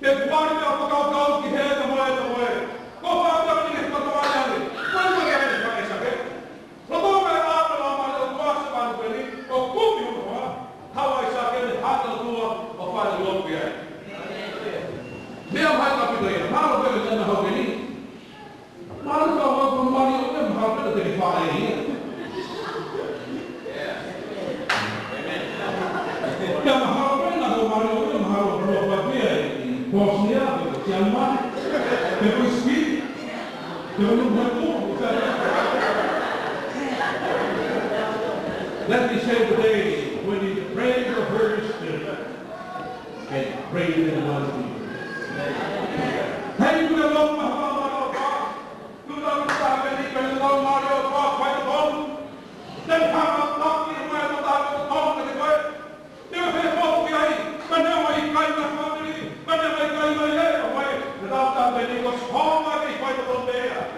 Te guardi a Dia mai tapi dia, malu dia jangan hal ini. Malu kalau kembali orang hal itu jadi faham ini. Dia mahal pun nak kembali orang mahal berapa dia? Bosnia, Jerman, Turki, jangan berlaku. Let me say today, when you pray for Holy Spirit, and pray in one people. Hey, you know what? You know what? When you know Mario, fight the ball. Then come up, talk to you, man, talk to the boy. You say, "Oh, we are. But now I can't get family. But now I can't get away." Without that, when he was home, I fight the ball there.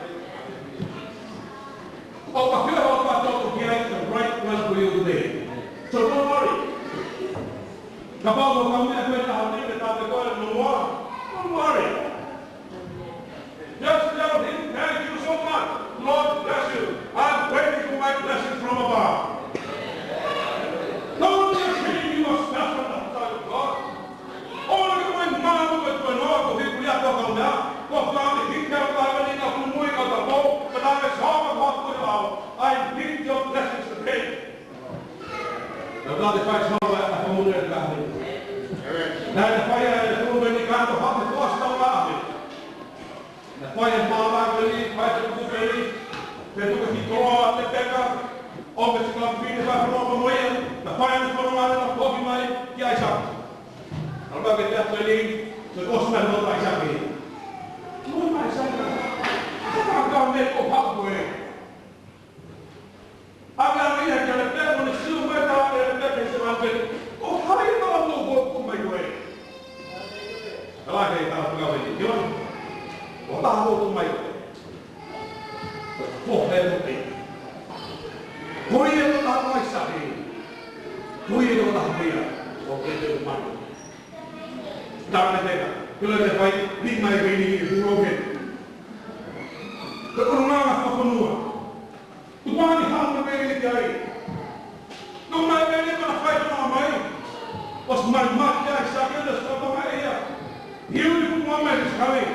Oh, I feel about to get the right one for you today. So don't worry. Kapag kami ay natin ko no more. Don't worry. Just tell him, thank you so much. Lord bless you. I'm waiting for my blessing from above. Don't just think you are special outside of God. All of you went mad with the Lord, but we have to come down. Because God is in the family of the moving of the boat, but I was all of what we are. I need your blessings today. God is fighting over a community family. Now the fire is moving in the hot and lost all around it. The fire is mama really, fight the good really. They do it go on the back up. Obviously, I'm feeding back from over way. The fire is going on the coffee money. Yeah, I shot. I'm going to get that really. So it was not what I shot me. No, my son. I'm going to make a halfway. I'm going to get a bed when it's still wet out there. The bed is around it. Oh, how do you know I'm not going to my way? I say, I'm going to go. What I'm going to my way? But for everything. Koi itu tak boleh sakit. Koi itu tak boleh. Okey itu mana? Tak ada. Kalau ada baik, lima ini bukan. Kerana apa semua? Tuhan yang memberi dia. Tuhan yang memberi fight nama ini. Was my mother sakit dah sebab apa ia? Beautiful woman is coming.